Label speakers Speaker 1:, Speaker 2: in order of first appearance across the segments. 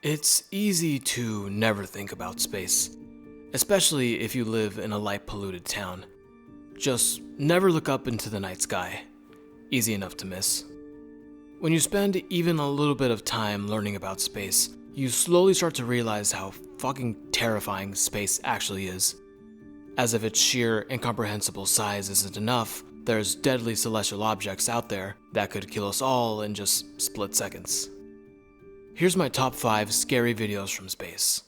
Speaker 1: It's easy to never think about space, especially if you live in a light-polluted town. Just never look up into the night sky. Easy enough to miss. When you spend even a little bit of time learning about space, you slowly start to realize how fucking terrifying space actually is. As if its sheer incomprehensible size isn't enough, there's deadly celestial objects out there that could kill us all in just split seconds. Here's my top 5 scary videos from space.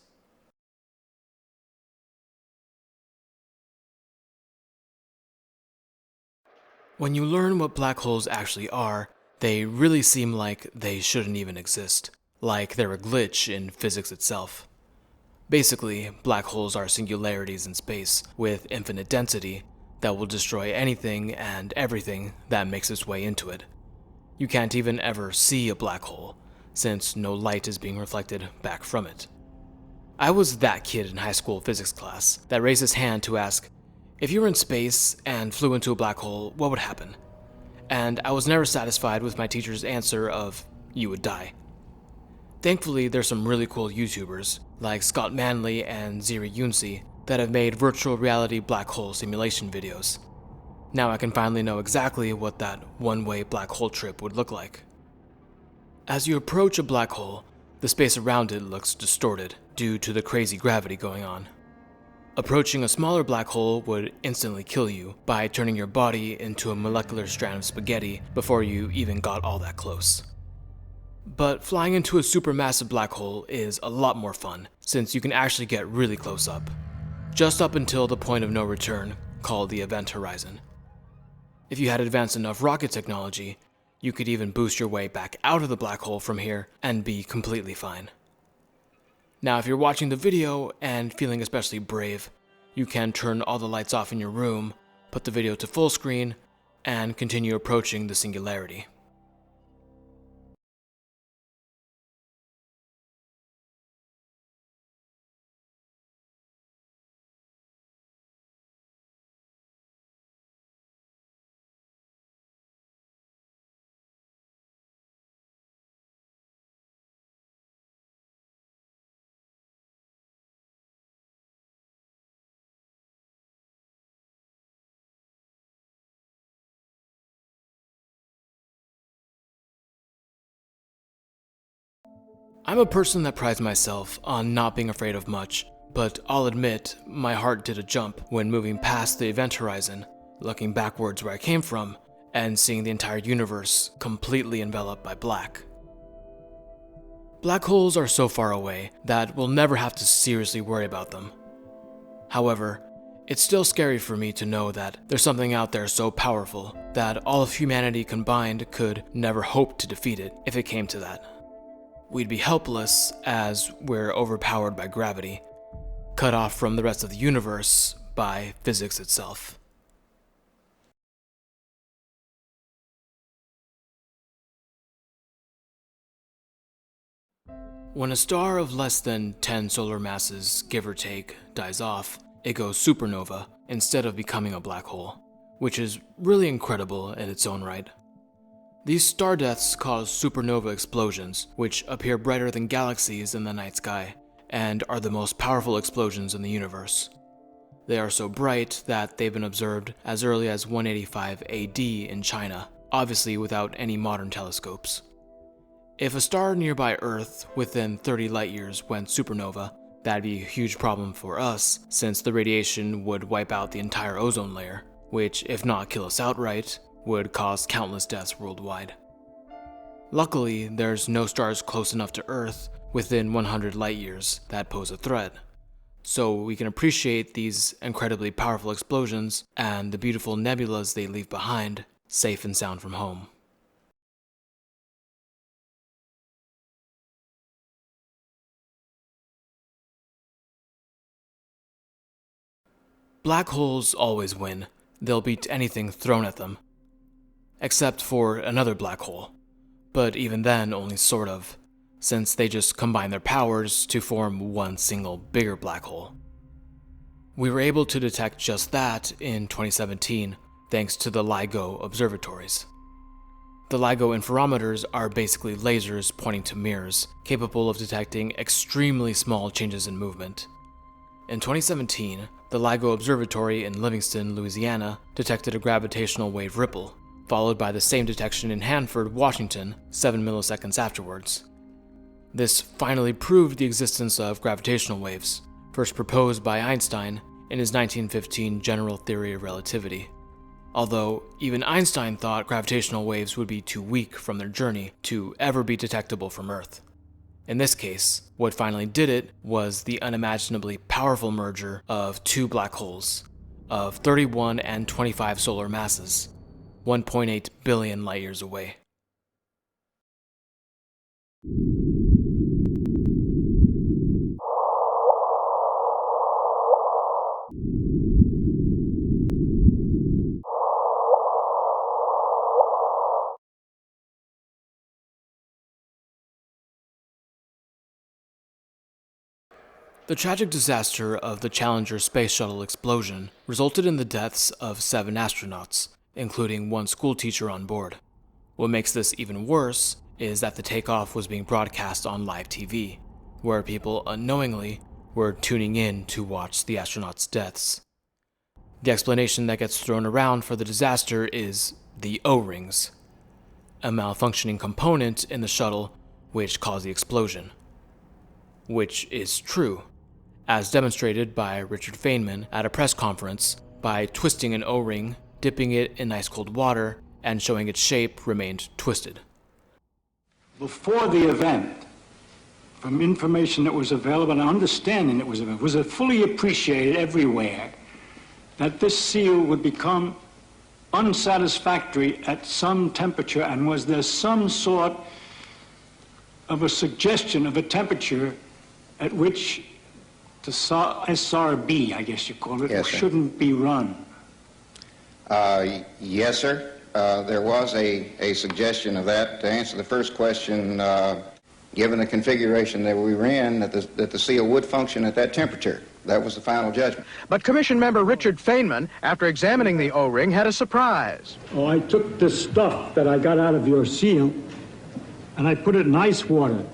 Speaker 1: When you learn what black holes actually are, they really seem like they shouldn't even exist, like they're a glitch in physics itself. Basically, black holes are singularities in space with infinite density that will destroy anything and everything that makes its way into it. You can't even ever see a black hole, since no light is being reflected back from it. I was that kid in high school physics class that raised his hand to ask, if you were in space and flew into a black hole, what would happen? And I was never satisfied with my teacher's answer of, you would die. Thankfully, there's some really cool YouTubers, like Scott Manley and Ziri Yunsi, that have made virtual reality black hole simulation videos. Now I can finally know exactly what that one-way black hole trip would look like. As you approach a black hole, the space around it looks distorted due to the crazy gravity going on. Approaching a smaller black hole would instantly kill you by turning your body into a molecular strand of spaghetti before you even got all that close. But flying into a supermassive black hole is a lot more fun, since you can actually get really close up, just up until the point of no return, called the event horizon. If you had advanced enough rocket technology, you could even boost your way back out of the black hole from here and be completely fine. Now, if you're watching the video and feeling especially brave, you can turn all the lights off in your room, put the video to full screen, and continue approaching the singularity. I'm a person that prides myself on not being afraid of much, but I'll admit my heart did a jump when moving past the event horizon, looking backwards where I came from, and seeing the entire universe completely enveloped by black. Black holes are so far away that we'll never have to seriously worry about them. However, it's still scary for me to know that there's something out there so powerful that all of humanity combined could never hope to defeat it if it came to that. We'd be helpless as we're overpowered by gravity, cut off from the rest of the universe by physics itself. When a star of less than 10 solar masses, give or take, dies off, it goes supernova instead of becoming a black hole, which is really incredible in its own right. These star deaths cause supernova explosions, which appear brighter than galaxies in the night sky, and are the most powerful explosions in the universe. They are so bright that they've been observed as early as 185 AD in China, obviously without any modern telescopes. If a star nearby Earth within 30 light years went supernova, that'd be a huge problem for us, since the radiation would wipe out the entire ozone layer, which, if not kill us outright, would cause countless deaths worldwide. Luckily, there's no stars close enough to Earth within 100 light years that pose a threat, so we can appreciate these incredibly powerful explosions and the beautiful nebulas they leave behind, safe and sound from home. Black holes always win. They'll beat anything thrown at them. Except for another black hole. But even then, only sort of, since they just combine their powers to form one single bigger black hole. We were able to detect just that in 2017, thanks to the LIGO observatories. The LIGO interferometers are basically lasers pointing to mirrors, capable of detecting extremely small changes in movement. In 2017, the LIGO Observatory in Livingston, Louisiana, detected a gravitational wave ripple, followed by the same detection in Hanford, Washington, 7 milliseconds afterwards. This finally proved the existence of gravitational waves, first proposed by Einstein in his 1915 General Theory of Relativity. Although even Einstein thought gravitational waves would be too weak from their journey to ever be detectable from Earth. In this case, what finally did it was the unimaginably powerful merger of two black holes, of 31 and 25 solar masses, 1.8 billion light-years away. The tragic disaster of the Challenger space shuttle explosion resulted in the deaths of 7 astronauts, including one schoolteacher on board. What makes this even worse is that the takeoff was being broadcast on live TV, where people unknowingly were tuning in to watch the astronauts' deaths. The explanation that gets thrown around for the disaster is the O-rings, a malfunctioning component in the shuttle which caused the explosion. Which is true, as demonstrated by Richard Feynman at a press conference by twisting an O-ring, dipping it in ice cold water, and showing its shape remained twisted.
Speaker 2: Before the event, from information that was available and understanding that was available, was it fully appreciated everywhere that this seal would become unsatisfactory at some temperature, and was there some sort of a suggestion of a temperature at which the SRB, I guess you call it,
Speaker 3: yes,
Speaker 2: shouldn't be run?
Speaker 3: Yes, sir. There was a suggestion of that. To answer the first question, given the configuration that we were in, that the seal would function at that temperature. That was the final judgment.
Speaker 4: But Commission member Richard Feynman, after examining the O-ring, had a surprise.
Speaker 2: Oh, I took this stuff that I got out of your seal and I put it in ice water.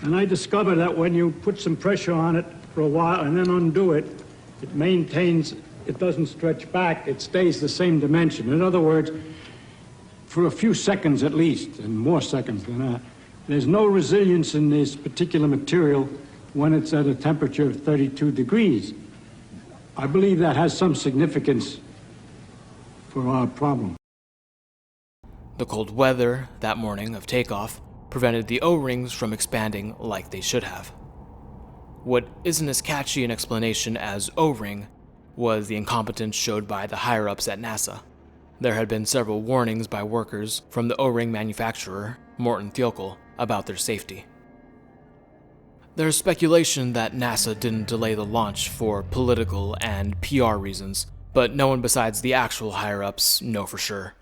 Speaker 2: And I discovered that when you put some pressure on it for a while and then undo it, it maintains, it doesn't stretch back, it stays the same dimension. In other words, for a few seconds at least, and more seconds than that, there's no resilience in this particular material when it's at a temperature of 32 degrees. I believe that has some significance for our problem.
Speaker 1: The cold weather that morning of takeoff prevented the O-rings from expanding like they should have. What isn't as catchy an explanation as O-ring was the incompetence showed by the higher-ups at NASA. There had been several warnings by workers from the O-ring manufacturer, Morton Thiokol, about their safety. There's speculation that NASA didn't delay the launch for political and PR reasons, but no one besides the actual higher-ups know for sure.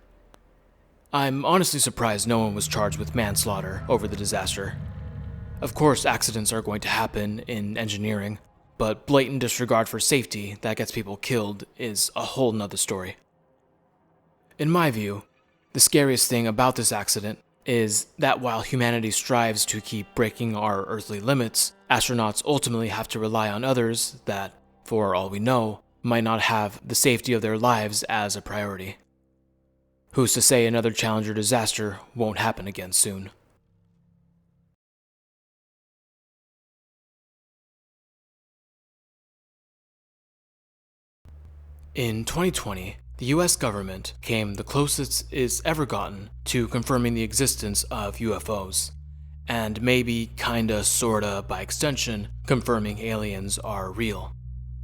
Speaker 1: I'm honestly surprised no one was charged with manslaughter over the disaster. Of course, accidents are going to happen in engineering, but blatant disregard for safety that gets people killed is a whole nother story. In my view, the scariest thing about this accident is that while humanity strives to keep breaking our earthly limits, astronauts ultimately have to rely on others that, for all we know, might not have the safety of their lives as a priority. Who's to say another Challenger disaster won't happen again soon? In 2020, the US government came the closest it's ever gotten to confirming the existence of UFOs, and maybe kinda sorta by extension confirming aliens are real.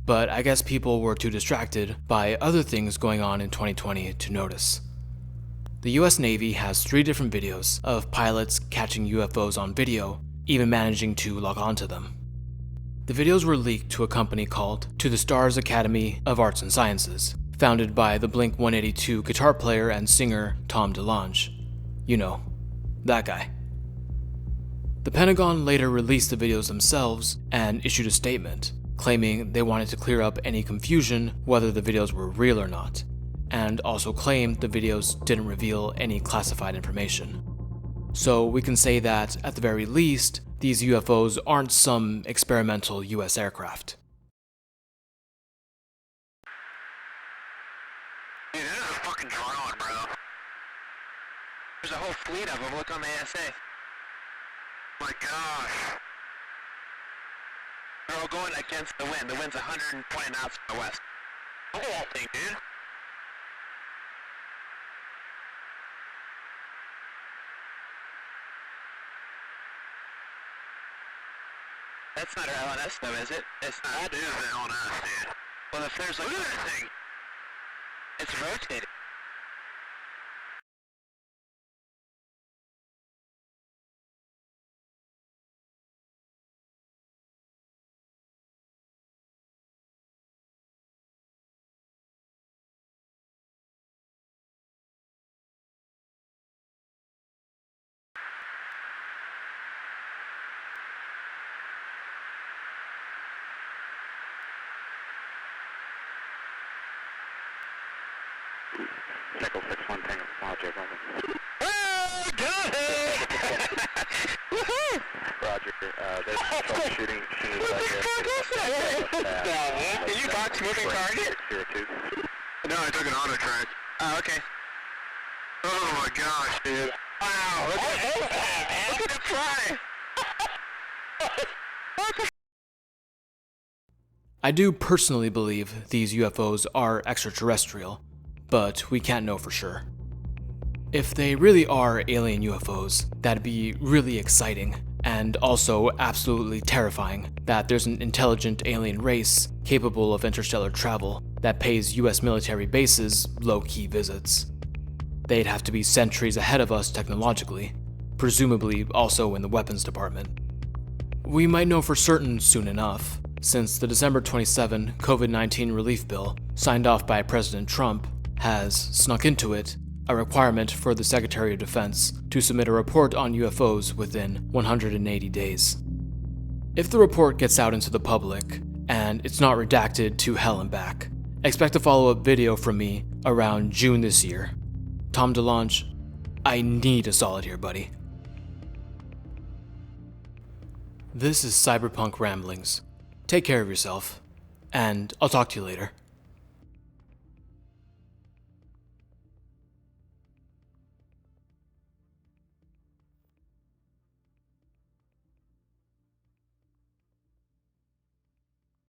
Speaker 1: But I guess people were too distracted by other things going on in 2020 to notice. The US Navy has 3 different videos of pilots catching UFOs on video, even managing to log on to them. The videos were leaked to a company called To the Stars Academy of Arts and Sciences, founded by the Blink-182 guitar player and singer Tom DeLonge. You know, that guy. The Pentagon later released the videos themselves and issued a statement, claiming they wanted to clear up any confusion whether the videos were real or not, and also claimed the videos didn't reveal any classified information. So we can say that, at the very least, these UFOs aren't some experimental US aircraft.
Speaker 5: Dude, this is a fucking drone, bro. There's a whole fleet of them. Look on the ASA. My gosh. They're all going against the wind. The wind's 120 knots from the west. Look at that thing, dude. That's not our LNS though, is it? It's not. That is the LNS, dude. Well, if there's like... Look at that thing! It's rotating.
Speaker 6: Nickel 61 Tango Logic, over.
Speaker 5: Oh, got it! Woohoo!
Speaker 6: Roger, there's troubleshooting as soon as I get
Speaker 5: Did you box moving target?
Speaker 6: 602.
Speaker 5: No, I took an auto track. Oh, okay. Oh my gosh, dude. Wow, look at that, man. Look at it fly!
Speaker 1: I do personally believe these UFOs are extraterrestrial, but we can't know for sure. If they really are alien UFOs, that'd be really exciting, and also absolutely terrifying that there's an intelligent alien race capable of interstellar travel that pays US military bases low-key visits. They'd have to be centuries ahead of us technologically, presumably also in the weapons department. We might know for certain soon enough, since the December 27 COVID-19 relief bill signed off by President Trump has snuck into it a requirement for the Secretary of Defense to submit a report on UFOs within 180 days. If the report gets out into the public, and it's not redacted to hell and back, expect a follow-up video from me around June this year. Tom DeLonge, I need a solid here, buddy. This is Cyberpunk Ramblings. Take care of yourself, and I'll talk to you later.